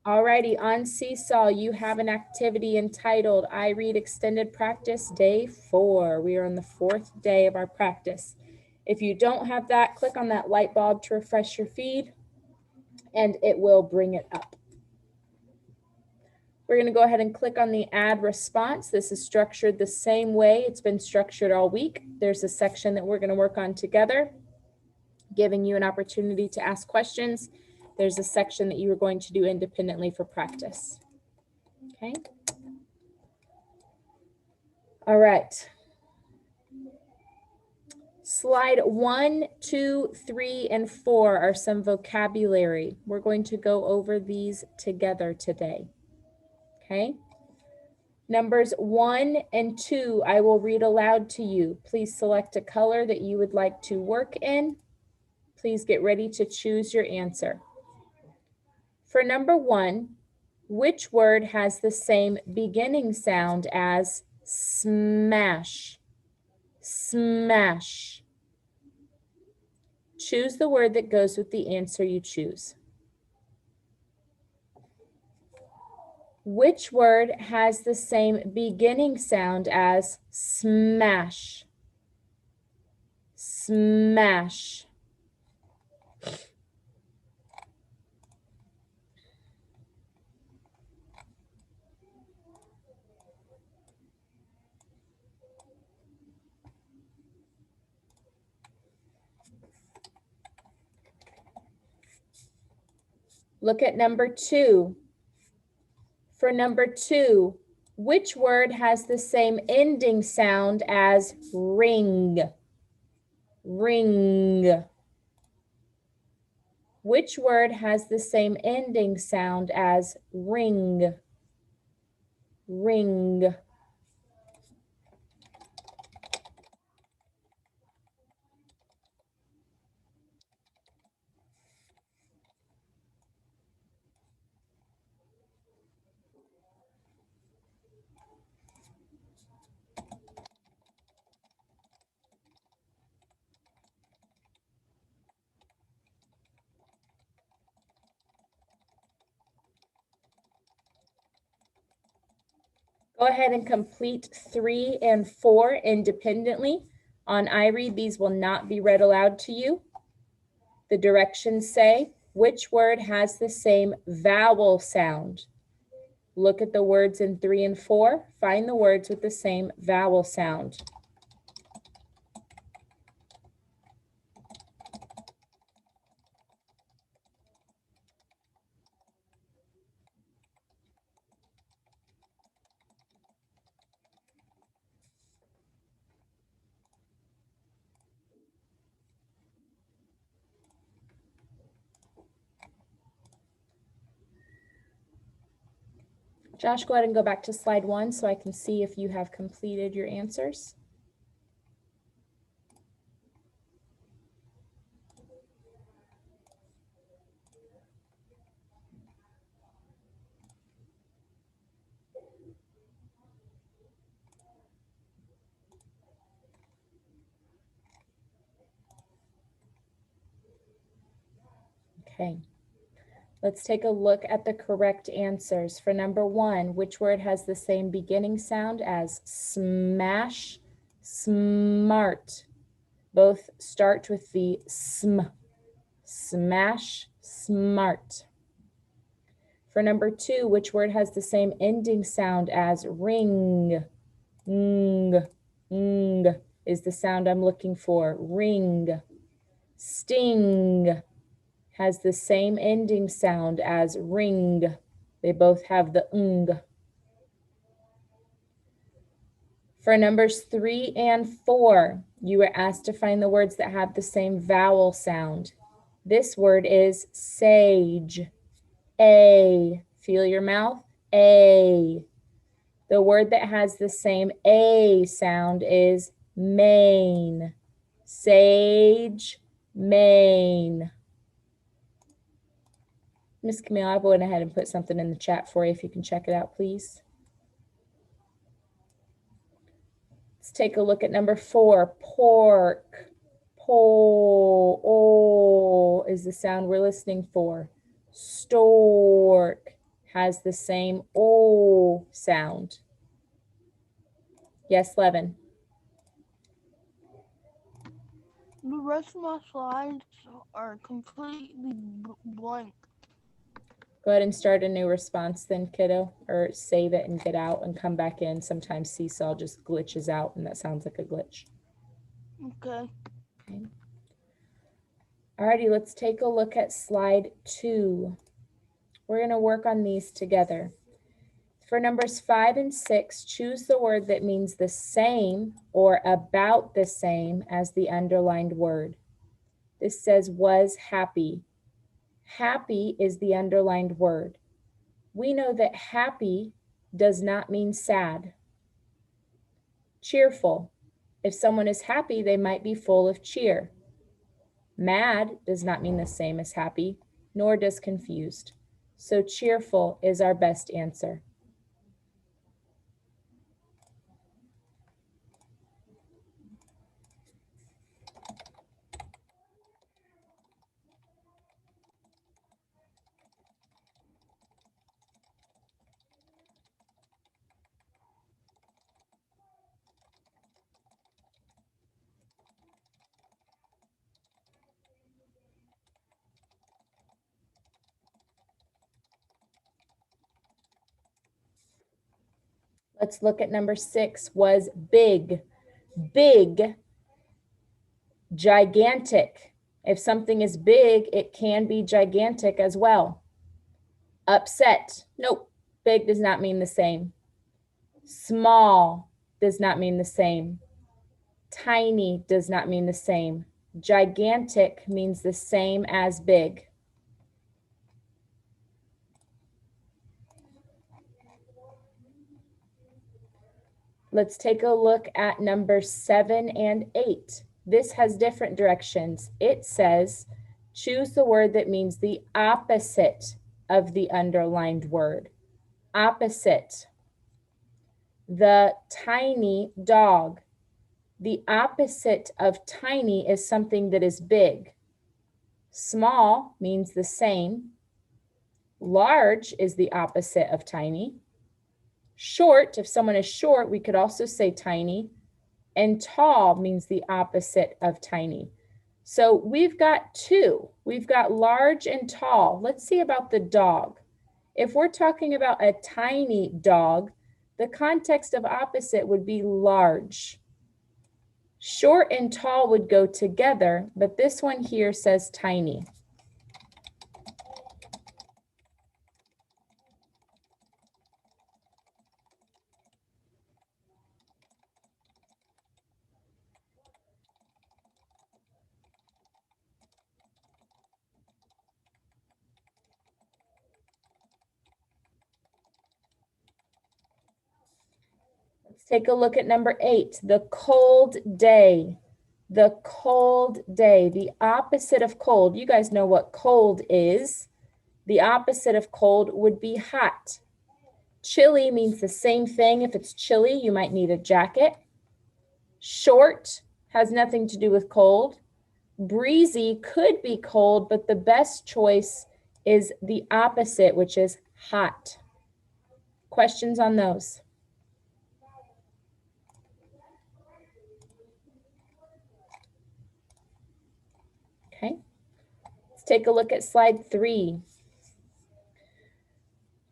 Alrighty, on Seesaw, you have an activity entitled I Read Extended Practice Day 4. We are on the 4th day of our practice. If you don't have that, click on that light bulb to refresh your feed, and it will bring it up. We're going to go ahead and click on the add response. This is structured the same way it's been structured all week. There's a section that we're going to work on together, giving you an opportunity to ask questions. There's a section that you are going to do independently for practice. Okay. All right. Slide 1, 2, 3, and 4 are some vocabulary. We're going to go over these together today. Okay. Numbers 1 and 2, I will read aloud to you. Please select a color that you would like to work in. Please get ready to choose your answer. For number 1, which word has the same beginning sound as smash? Smash. Choose the word that goes with the answer you choose. Which word has the same beginning sound as smash? Smash. Look at number 2. For number 2, which word has the same ending sound as ring? Ring. Which word has the same ending sound as ring? Ring. Go ahead and complete 3 and 4 independently. On iRead, these will not be read aloud to you. The directions say, which word has the same vowel sound? Look at the words in 3 and 4. Find the words with the same vowel sound. Josh, go ahead and go back to slide 1 so I can see if you have completed your answers. Okay. Let's take a look at the correct answers. For number 1, which word has the same beginning sound as smash, smart? Both start with the sm. Smash, smart. For number 2, which word has the same ending sound as ring? Ng, ng is the sound I'm looking for. Ring. Sting has the same ending sound as ring. They both have the ng. For numbers 3 and 4, you were asked to find the words that have the same vowel sound. This word is sage. A. Feel your mouth. A. The word that has the same A sound is main. Sage, main. Miss Camille, I went ahead and put something in the chat for you if you can check it out, please. Let's take a look at number 4, pork. Po is the sound we're listening for. Stork. has the same O sound? Yes, Levin. The rest of my slides are completely blank. Go ahead and start a new response then, kiddo, or save it and get out and come back in. Sometimes Seesaw just glitches out and that sounds like a glitch. Okay. Okay. Alrighty, let's take a look at slide 2. We're going to work on these together. For numbers 5 and 6, choose the word that means the same or about the same as the underlined word. This says was happy. Happy is the underlined word. We know that happy does not mean sad. Cheerful. If someone is happy, they might be full of cheer. Mad does not mean the same as happy, nor does confused. So cheerful is our best answer. Let's look at number 6, was big. Big, gigantic. If something is big, it can be gigantic as well. Upset. Nope. Big does not mean the same. Small does not mean the same. Tiny does not mean the same. Gigantic means the same as big. Let's take a look at number 7 and 8. This has different directions. It says, choose the word that means the opposite of the underlined word. Opposite. The tiny dog. The opposite of tiny is something that is big. Small means the same. Large is the opposite of tiny. Short, if someone is short, we could also say tiny. And tall means the opposite of tiny. So we've got 2. We've got large and tall. Let's see about the dog. If we're talking about a tiny dog, the context of opposite would be large. Short and tall would go together, but this one here says tiny. Let's take a look at number 8, the cold day. The cold day, the opposite of cold. You guys know what cold is. The opposite of cold would be hot. Chilly means the same thing. If it's chilly, you might need a jacket. Short has nothing to do with cold. Breezy could be cold, but the best choice is the opposite, which is hot. Questions on those? Okay. Let's take a look at slide 3.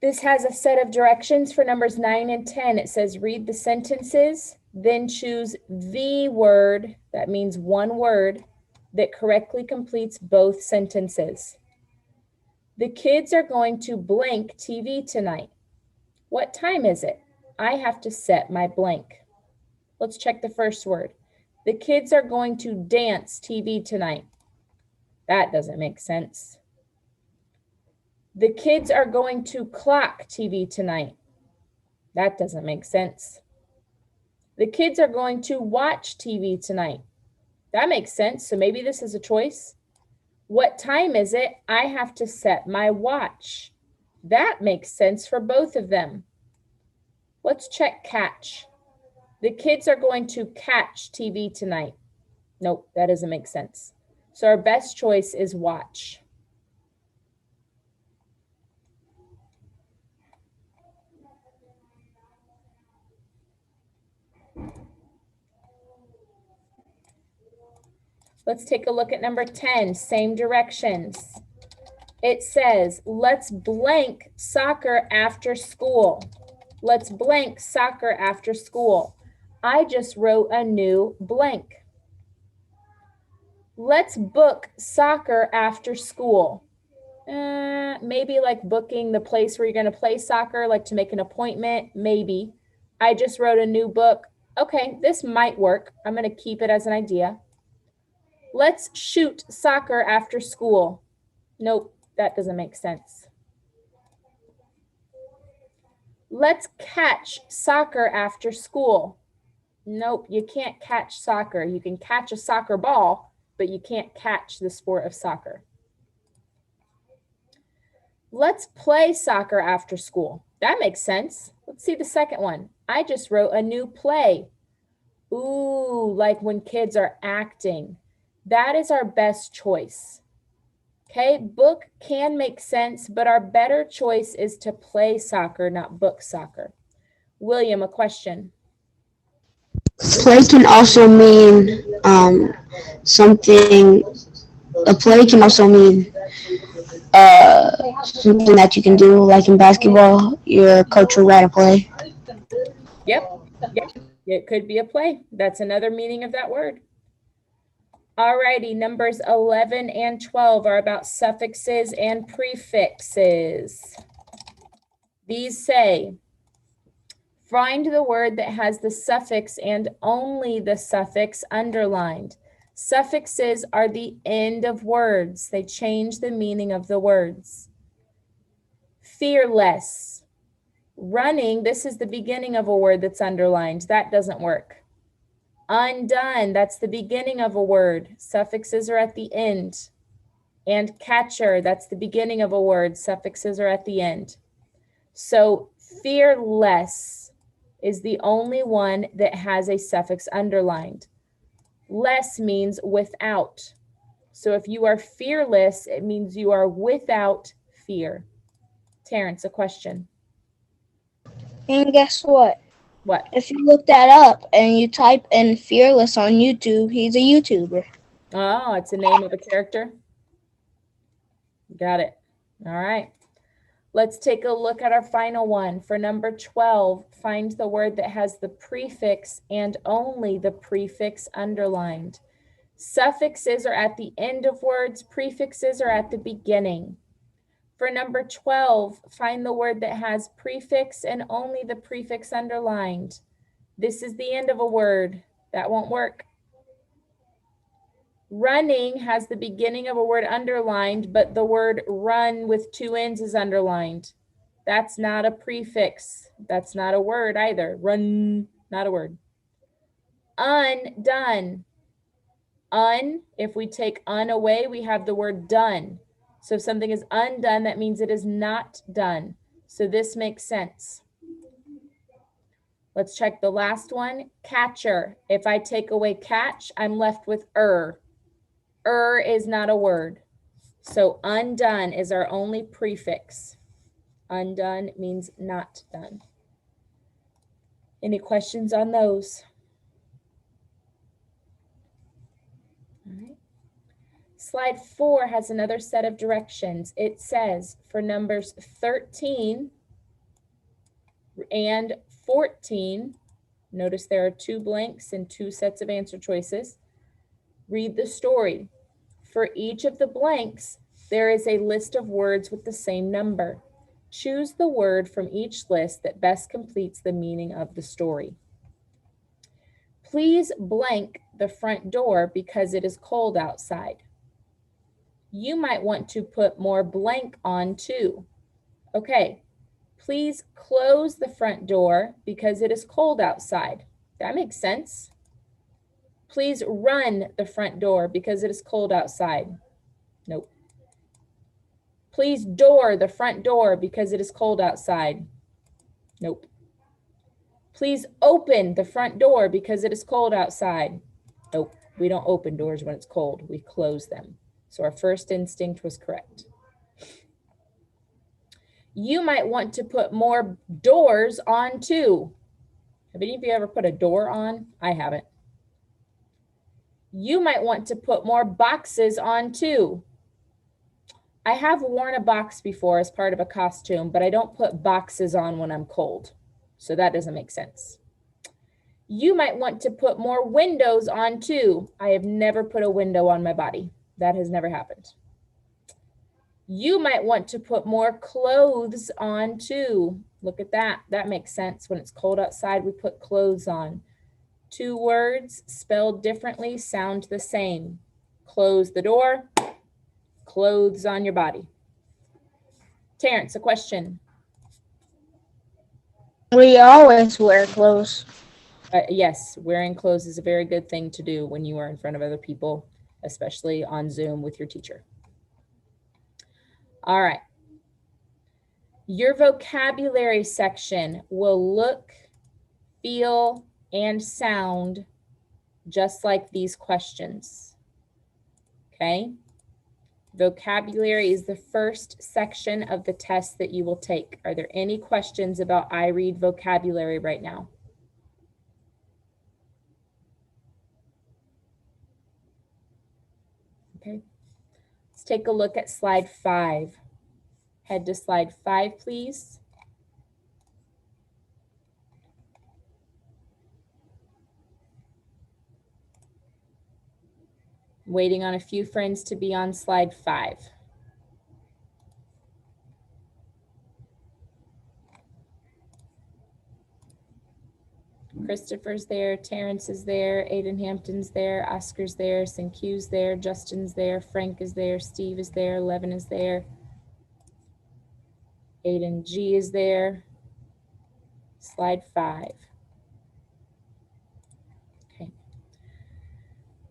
This has a set of directions for numbers 9 and 10. It says read the sentences, then choose the word, that means one word, that correctly completes both sentences. The kids are going to blank TV tonight. What time is it? I have to set my blank. Let's check the first word. The kids are going to dance TV tonight. That doesn't make sense. The kids are going to clock TV tonight. That doesn't make sense. The kids are going to watch TV tonight. That makes sense. So maybe this is a choice. What time is it? I have to set my watch. That makes sense for both of them. Let's check catch. The kids are going to catch TV tonight. Nope, that doesn't make sense. So our best choice is watch. Let's take a look at number 10, same directions. It says, let's blank soccer after school. Let's blank soccer after school. I just wrote a new blank. Let's book soccer after school. Maybe like booking the place where you're going to play soccer, like to make an appointment, maybe. I just wrote a new book. Okay, this might work. I'm going to keep it as an idea. Let's shoot soccer after school. Nope, that doesn't make sense. Let's catch soccer after school. Nope, you can't catch soccer. You can catch a soccer ball, but you can't catch the sport of soccer. Let's play soccer after school. That makes sense. Let's see the second one. I just wrote a new play. Ooh, like when kids are acting. That is our best choice. Okay, book can make sense, but our better choice is to play soccer, not book soccer. William, a question. Play can also mean something. A play can also mean something that you can do, like in basketball, your coach will write a play. Yep, it could be a play. That's another meaning of that word. Alrighty, numbers 11 and 12 are about suffixes and prefixes. These say, find the word that has the suffix and only the suffix underlined. Suffixes are the end of words. They change the meaning of the words. Fearless. Running, this is the beginning of a word that's underlined. That doesn't work. Undone, that's the beginning of a word. Suffixes are at the end. And catcher, that's the beginning of a word. Suffixes are at the end. So fearless is the only one that has a suffix underlined. Less means without. So if you are fearless, it means you are without fear. Terrence, a question. And guess what? What? If you look that up and you type in Fearless on YouTube, he's a YouTuber. Oh, it's the name of a character. Got it. All right. Let's take a look at our final one. For number 12, find the word that has the prefix and only the prefix underlined. Suffixes are at the end of words. Prefixes are at the beginning. For number 12, find the word that has prefix and only the prefix underlined. This is the end of a word. That won't work. Running has the beginning of a word underlined, but the word run with two N's is underlined. That's not a prefix. That's not a word either. Run, not a word. Undone. If we take un away, we have the word done. So if something is undone, that means it is not done. So this makes sense. Let's check the last one. Catcher. If I take away catch, I'm left with is not a word. So undone is our only prefix. Undone means not done. Any questions on those? All right. Slide 4 has another set of directions. It says for numbers 13 and 14, notice there are 2 blanks and 2 sets of answer choices. Read the story. For each of the blanks, there is a list of words with the same number. Choose the word from each list that best completes the meaning of the story. Please blank the front door because it is cold outside. You might want to put more blank on too. Okay, please close the front door because it is cold outside. That makes sense. Please run the front door because it is cold outside. Nope. Please door the front door because it is cold outside. Nope. Please open the front door because it is cold outside. Nope. We don't open doors when it's cold. We close them. So our first instinct was correct. You might want to put more doors on too. Have any of you ever put a door on? I haven't. You might want to put more boxes on too. I have worn a box before as part of a costume, but I don't put boxes on when I'm cold. So that doesn't make sense. You might want to put more windows on too. I have never put a window on my body. That has never happened. You might want to put more clothes on too. Look at that. That makes sense. When it's cold outside, we put clothes on. Two words spelled differently sound the same. Close the door, clothes on your body. Terrence, a question. We always wear clothes. Yes, wearing clothes is a very good thing to do when you are in front of other people, especially on Zoom with your teacher. All right. Your vocabulary section will look, feel, and sound just like these questions. Okay? Vocabulary is the first section of the test that you will take. Are there any questions about I read vocabulary right now? Okay. Let's take a look at slide 5. Head to slide 5, please. Waiting on a few friends to be on slide 5. Christopher's there, Terrence is there, Aiden Hampton's there, Oscar's there, Sincu's there, Justin's there, Frank is there, Steve is there, Levin is there, Aiden G is there. Slide 5. Okay.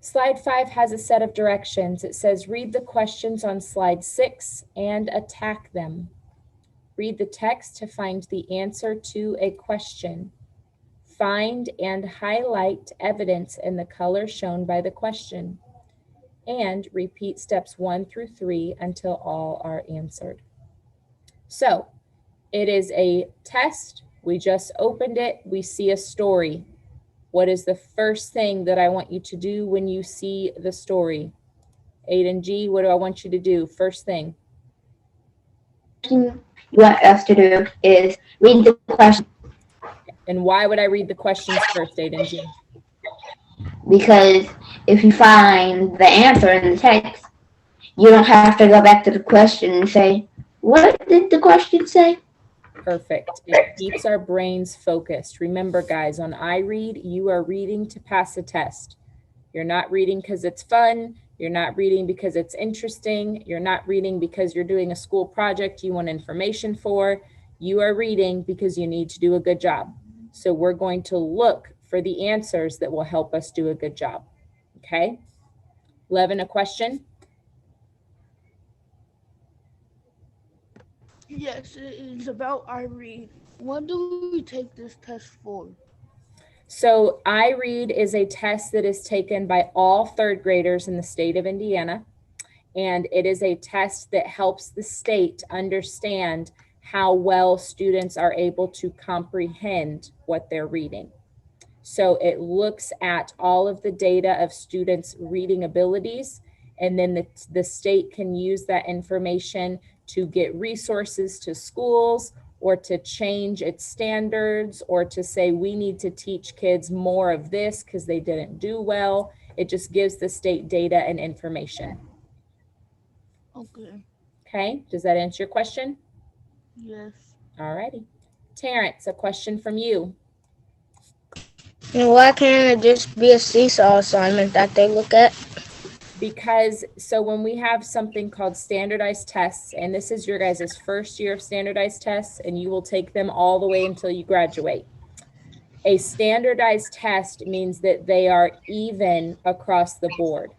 Slide 5 has a set of directions. It says read the questions on slide 6 and attack them. Read the text to find the answer to a question. Find and highlight evidence in the color shown by the question. And repeat steps 1 through 3 until all are answered. So it is a test. We just opened it. We see a story. What is the first thing that I want you to do when you see the story? Aiden G, what do I want you to do? First thing. You want us to do is read the question, And why would I read the questions first, Aiden G? because if you find the answer in the text, you don't have to go back to the question and say, what did the question say? Perfect. It keeps our brains focused. Remember, guys, on I read, you are reading to pass a test. You're not reading because it's fun. You're not reading because it's interesting. You're not reading because you're doing a school project you want information for. You are reading because you need to do a good job. So we're going to look for the answers that will help us do a good job. Okay? Levin, a question? Yes, it is about I read. What do we take this test for? So I read is a test that is taken by all third graders in the state of Indiana. And it is a test that helps the state understand how well students are able to comprehend what they're reading. So it looks at all of the data of students' reading abilities, and then the state can use that information to get resources to schools or to change its standards or to say we need to teach kids more of this because they didn't do well. It just gives the state data and information. Okay. Okay, does that answer your question? Yes. All righty. Terrence, a question from you. And why can't it just be a seesaw assignment that they look at? Because so when we have something called standardized tests, and this is your guys' first year of standardized tests, and you will take them all the way until you graduate. A standardized test means that they are even across the board,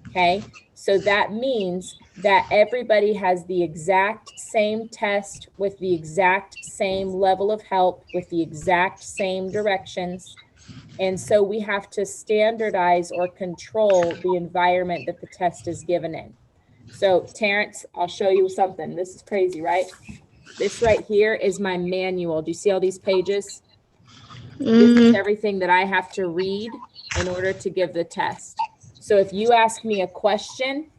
okay? So that means that everybody has the exact same test with the exact same level of help with the exact same directions. And so we have to standardize or control the environment that the test is given in. So Terrence, I'll show you something. This is crazy, right? This right here is my manual. Do you see all these pages? This is everything that I have to read in order to give the test. So if you ask me a question,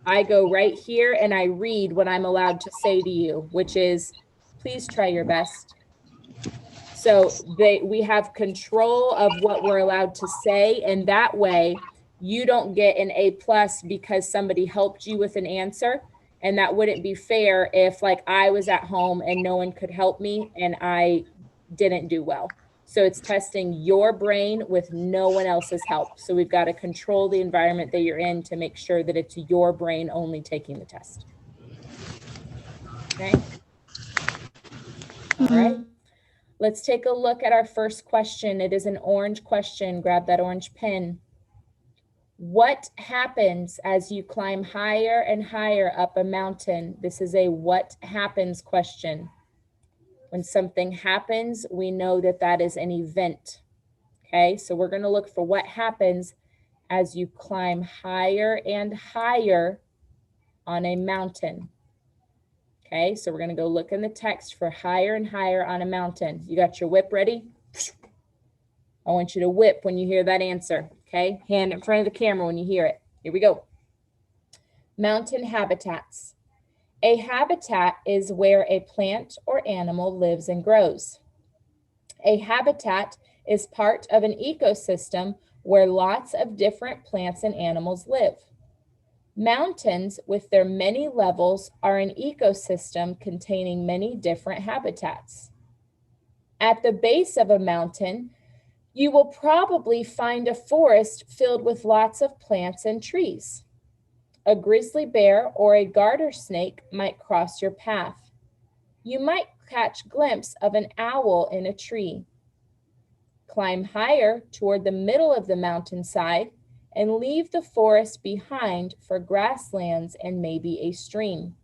I go right here and I read what I'm allowed to say to you, which is, please try your best. So we have control of what we're allowed to say, and that way you don't get an A+ because somebody helped you with an answer. And that wouldn't be fair if like I was at home and no one could help me and I didn't do well. So it's testing your brain with no one else's help. So we've got to control the environment that you're in to make sure that it's your brain only taking the test. Okay. All right. Let's take a look at our first question. It is an orange question. Grab that orange pen. What happens as you climb higher and higher up a mountain? This is a what happens question. When something happens, we know that that is an event. Okay, so we're going to look for what happens as you climb higher and higher on a mountain. Okay, so we're going to go look in the text for higher and higher on a mountain. You got your whip ready? I want you to whip when you hear that answer. Okay, hand in front of the camera when you hear it. Here we go. Mountain habitats. A habitat is where a plant or animal lives and grows. A habitat is part of an ecosystem where lots of different plants and animals live. Mountains, with their many levels, are an ecosystem containing many different habitats. At the base of a mountain, you will probably find a forest filled with lots of plants and trees. A grizzly bear or a garter snake might cross your path. You might catch a glimpse of an owl in a tree. Climb higher toward the middle of the mountainside and leave the forest behind for grasslands and maybe a stream.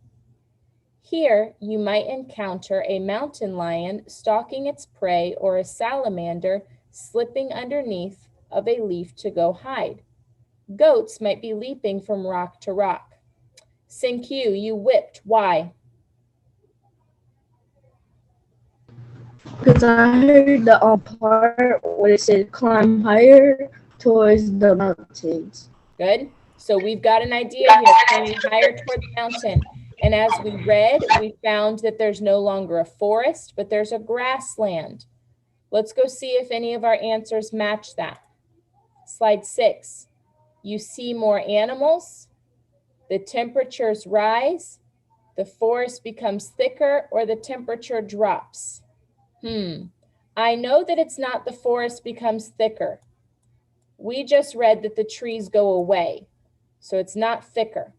Here, you might encounter a mountain lion stalking its prey or a salamander slipping underneath of a leaf to go hide. Goats might be leaping from rock to rock. Q, you whipped. Why? Because I heard the part where it said climb higher towards the mountains. Good. So we've got an idea here, climbing higher toward the mountain. And as we read, we found that there's no longer a forest, but there's a grassland. Let's go see if any of our answers match that. Slide 6. You see more animals, the temperatures rise, the forest becomes thicker, or the temperature drops. I know that it's not the forest becomes thicker. We just read that the trees go away, so it's not thicker.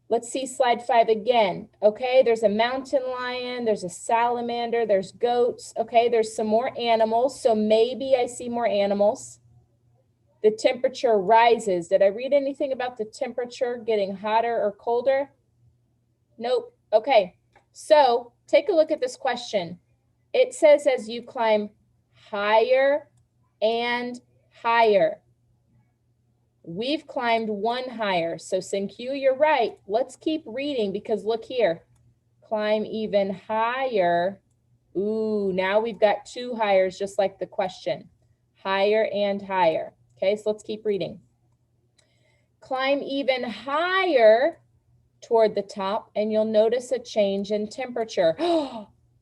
Let's see slide 5 again. Okay, there's a mountain lion, there's a salamander, there's goats. Okay, there's some more animals, so maybe I see more animals. The temperature rises. Did I read anything about the temperature getting hotter or colder? Nope. Okay, so take a look at this question. It says as you climb higher and higher. We've climbed one higher. So Q, you're right. Let's keep reading because look here. Climb even higher. Ooh, now we've got two highers just like the question. Higher and higher. Okay, so let's keep reading. Climb even higher toward the top and you'll notice a change in temperature.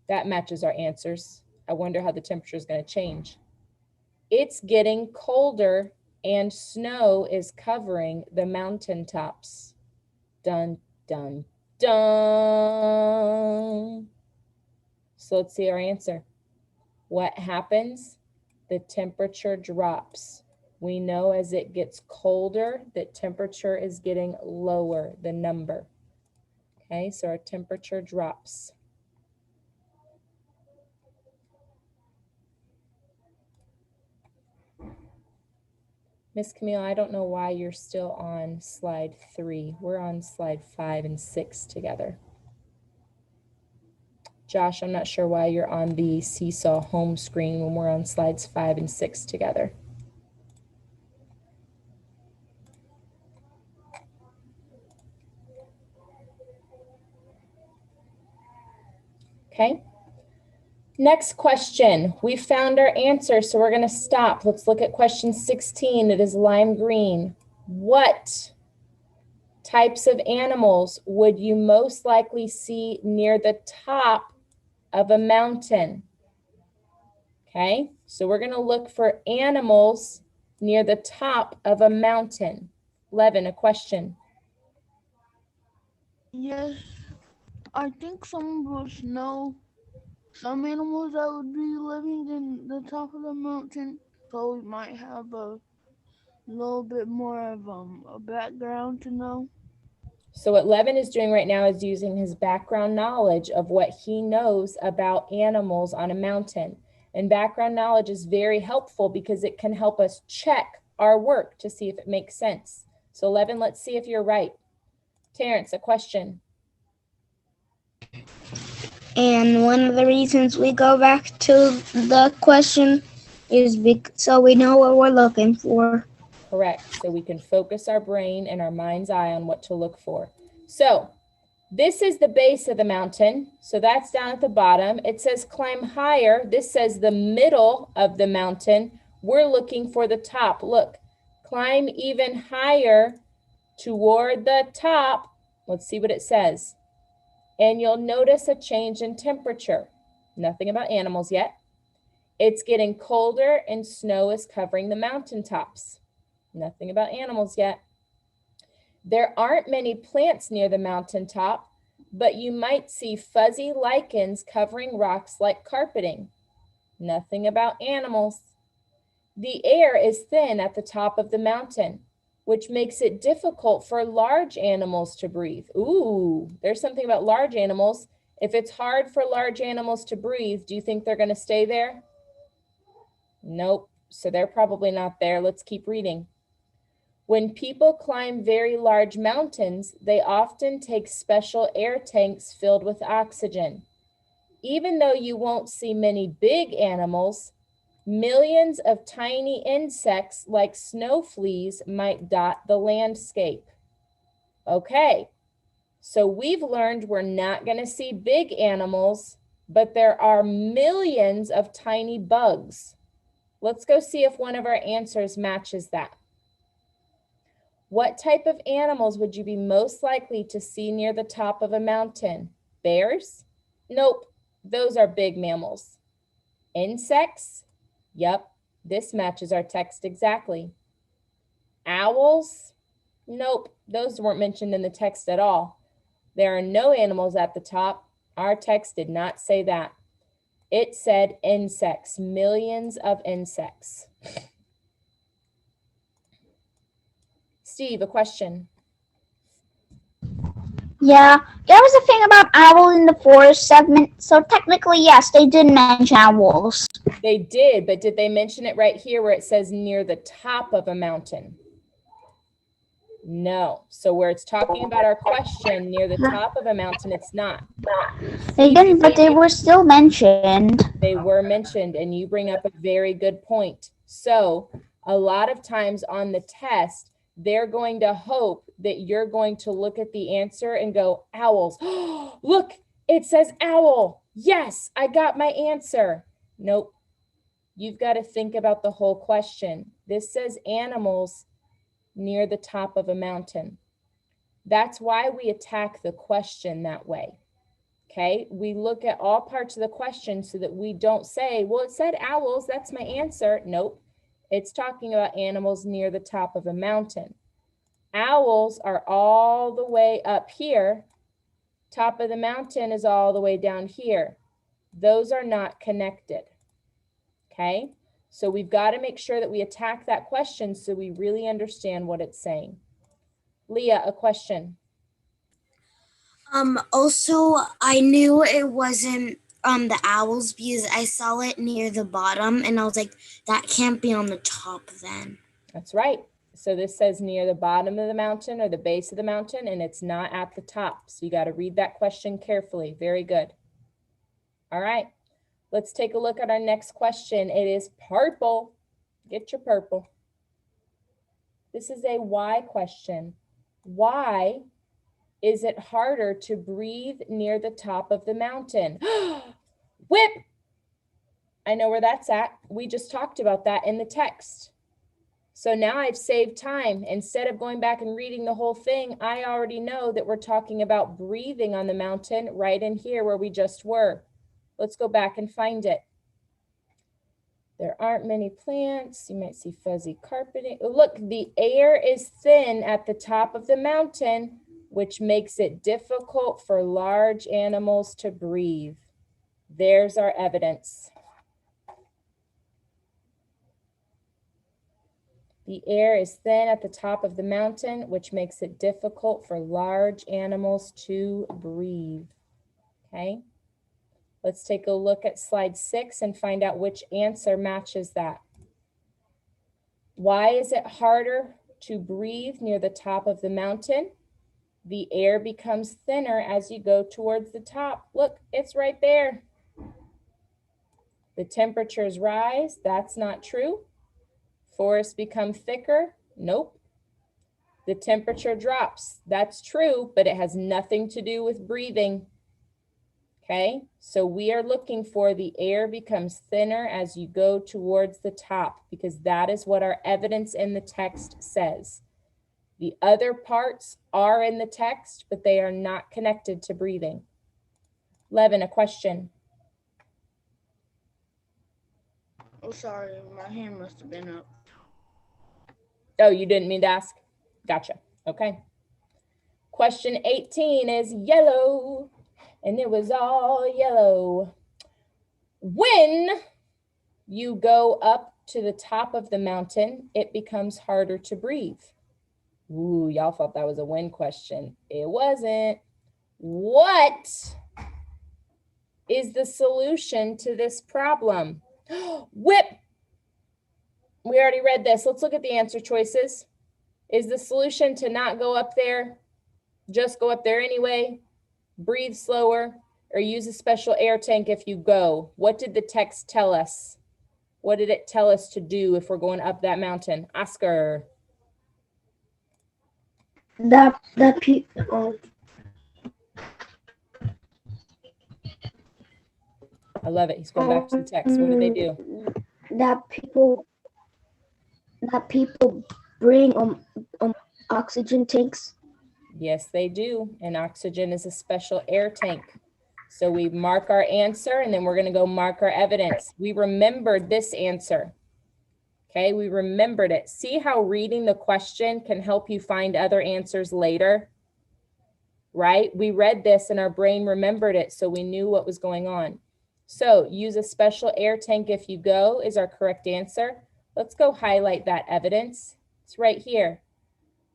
That matches our answers. I wonder how the temperature is going to change. It's getting colder and snow is covering the mountaintops. Dun, dun, dun. So let's see our answer. What happens? The temperature drops. We know as it gets colder, that temperature is getting lower, the number. Okay, so our temperature drops. Miss Camille, I don't know why you're still on slide 3. We're on slide 5 and 6 together. Josh, I'm not sure why you're on the Seesaw home screen when we're on slides 5 and 6 together. Okay. Next question. We found our answer, so we're going to stop. Let's look at question 16. It is lime green. What types of animals would you most likely see near the top of a mountain? Okay, so we're going to look for animals near the top of a mountain. Levin, a question. Yes, I think some of us know some animals that would be living in the top of the mountain, so we might have a little bit more of a background to know. So what Levin is doing right now is using his background knowledge of what he knows about animals on a mountain. And background knowledge is very helpful because it can help us check our work to see if it makes sense. So Levin, let's see if you're right. Terrence, a question. And one of the reasons we go back to the question is so we know what we're looking for. Correct. So we can focus our brain and our mind's eye on what to look for. So this is the base of the mountain. So that's down at the bottom. It says climb higher. This says the middle of the mountain. We're looking for the top. Look, climb even higher toward the top. Let's see what it says. And you'll notice a change in temperature. Nothing about animals yet. It's getting colder and snow is covering the mountaintops. Nothing about animals yet. There aren't many plants near the mountaintop, but you might see fuzzy lichens covering rocks like carpeting. Nothing about animals. The air is thin at the top of the mountain, which makes it difficult for large animals to breathe. Ooh, there's something about large animals. If it's hard for large animals to breathe, do you think they're going to stay there? Nope. So they're probably not there. Let's keep reading. When people climb very large mountains, they often take special air tanks filled with oxygen. Even though you won't see many big animals, millions of tiny insects like snow fleas might dot the landscape. Okay, so we've learned we're not going to see big animals, but there are millions of tiny bugs. Let's go see if one of our answers matches that. What type of animals would you be most likely to see near the top of a mountain? Bears? Nope, those are big mammals. Insects? Yep, this matches our text exactly. Owls? Nope, those weren't mentioned in the text at all. There are no animals at the top. Our text did not say that. It said insects, millions of insects. Steve, a question. Yeah, there was a thing about owl in the forest segment, so technically, yes, they did mention owls. They did, but did they mention it right here where it says near the top of a mountain? No. So where it's talking about our question near the top of a mountain, it's not. They didn't, but they were still mentioned. They were mentioned, and you bring up a very good point. So a lot of times on the test, they're going to hope that you're going to look at the answer and go, owls. Look, it says owl. Yes, I got my answer. Nope. You've got to think about the whole question. This says animals near the top of a mountain. That's why we attack the question that way. Okay, we look at all parts of the question so that we don't say, well, it said owls, that's my answer. Nope, it's talking about animals near the top of a mountain. Owls are all the way up here. Top of the mountain is all the way down here. Those are not connected. Okay, so we've got to make sure that we attack that question so we really understand what it's saying. Leah, a question. Also, I knew it wasn't the owls because I saw it near the bottom and I was like, that can't be on the top then. That's right. So this says near the bottom of the mountain or the base of the mountain, and it's not at the top. So you got to read that question carefully. Very good. All right, let's take a look at our next question. It is purple. Get your purple. This is a why question. Why is it harder to breathe near the top of the mountain? Whip! I know where that's at. We just talked about that in the text. So now I've saved time. Instead of going back and reading the whole thing, I already know that we're talking about breathing on the mountain right in here where we just were. Let's go back and find it. There aren't many plants. You might see fuzzy carpeting. Look, the air is thin at the top of the mountain, which makes it difficult for large animals to breathe. There's our evidence. The air is thin at the top of the mountain, which makes it difficult for large animals to breathe. Okay. Let's take a look at slide 6 and find out which answer matches that. Why is it harder to breathe near the top of the mountain? The air becomes thinner as you go towards the top. Look, it's right there. The temperatures rise. That's not true. Forests become thicker. Nope. The temperature drops. That's true, but it has nothing to do with breathing. Okay, so we are looking for the air becomes thinner as you go towards the top, because that is what our evidence in the text says. The other parts are in the text, but they are not connected to breathing. Levin, a question. Oh, sorry, my hand must have been up. Oh, you didn't mean to ask? Gotcha. Okay. Question 18 is yellow, and it was all yellow. When you go up to the top of the mountain, it becomes harder to breathe. Ooh, y'all thought that was a when question. It wasn't. What is the solution to this problem? Whip. We already read this. Let's look at the answer choices. Is the solution to not go up there? Just go up there anyway? Breathe slower? Or use a special air tank if you go? What did the text tell us? What did it tell us to do if we're going up that mountain? Oscar. That people. I love it. He's going back to the text. What did they do? That people bring oxygen tanks. Yes, they do. And oxygen is a special air tank. So we mark our answer, and then we're going to go mark our evidence. We remembered this answer. Okay, we remembered it. See how reading the question can help you find other answers later, right? We read this and our brain remembered it, so we knew what was going on. So use a special air tank if you go is our correct answer. Let's go highlight that evidence. It's right here.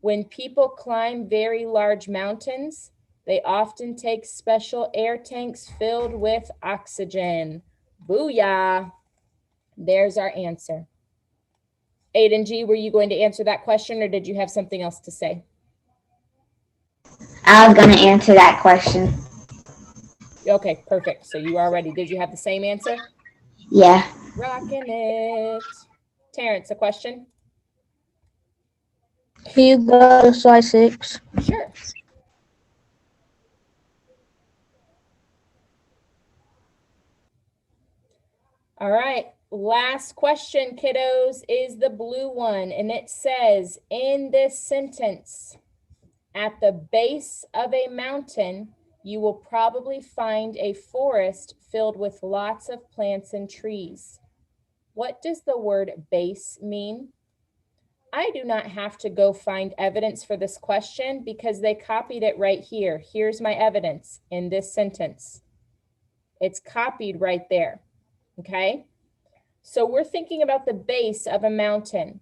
When people climb very large mountains, they often take special air tanks filled with oxygen. Booyah. There's our answer. Aiden G, were you going to answer that question, or did you have something else to say? I was going to answer that question. Okay, perfect. So you are ready. Did you have the same answer? Yeah. Rocking it. Terrence, a question? Can you go to slide 6? Sure. All right. Last question, kiddos, is the blue one. And it says, in this sentence, at the base of a mountain, you will probably find a forest filled with lots of plants and trees. What does the word base mean? I do not have to go find evidence for this question because they copied it right here. Here's my evidence in this sentence. It's copied right there, okay? So we're thinking about the base of a mountain.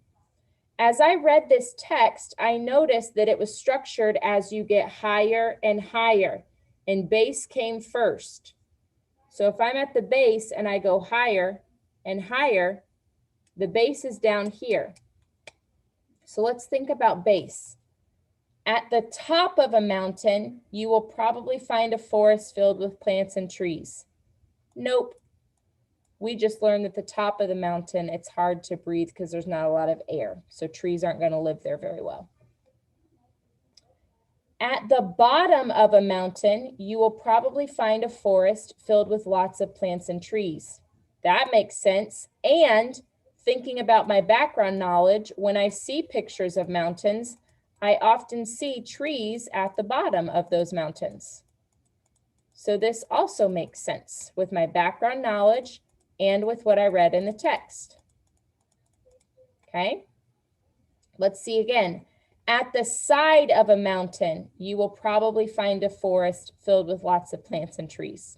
As I read this text, I noticed that it was structured as you get higher and higher, and base came first. So if I'm at the base and I go higher and higher, the base is down here. So let's think about base. At the top of a mountain, you will probably find a forest filled with plants and trees. Nope. We just learned that the top of the mountain, it's hard to breathe because there's not a lot of air. So trees aren't going to live there very well. At the bottom of a mountain, you will probably find a forest filled with lots of plants and trees. That makes sense. And thinking about my background knowledge, when I see pictures of mountains, I often see trees at the bottom of those mountains. So this also makes sense with my background knowledge and with what I read in the text. Okay, let's see again. At the side of a mountain, you will probably find a forest filled with lots of plants and trees.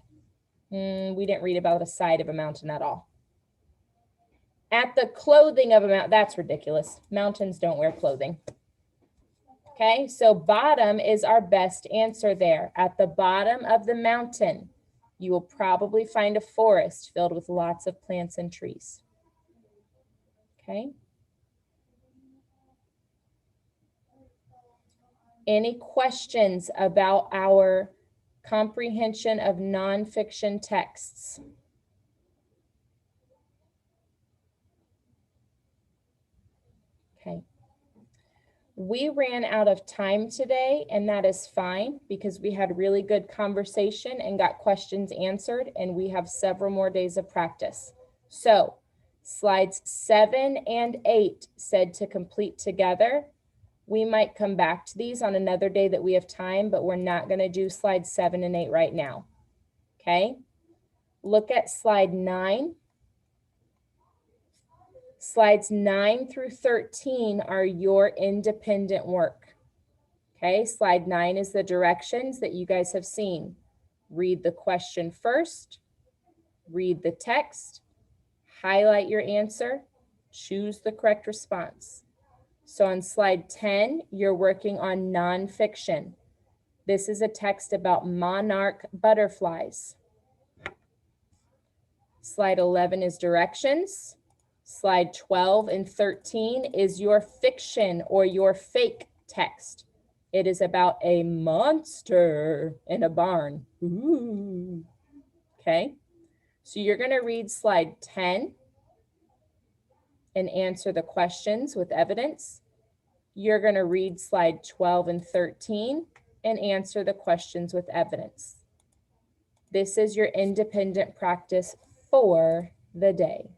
We didn't read about the side of a mountain at all. At the clothing of a mountain, that's ridiculous. Mountains don't wear clothing. Okay, so bottom is our best answer there. At the bottom of the mountain, you will probably find a forest filled with lots of plants and trees. Okay. Any questions about our comprehension of nonfiction texts? Okay. We ran out of time today, and that is fine because we had really good conversation and got questions answered, and we have several more days of practice. So slides 7 and 8 said to complete together. We might come back to these on another day that we have time, but we're not going to do slides 7 and 8 right now. Okay. Look at slide 9. Slides 9 through 13 are your independent work. Okay, slide 9 is the directions that you guys have seen. Read the question first, read the text, highlight your answer, choose the correct response. So on slide 10, you're working on nonfiction. This is a text about monarch butterflies. Slide 11 is directions. Slide 12 and 13 is your fiction or your fake text. It is about a monster in a barn. Ooh. Okay, so you're going to read slide 10 and answer the questions with evidence. You're going to read slide 12 and 13 and answer the questions with evidence. This is your independent practice for the day.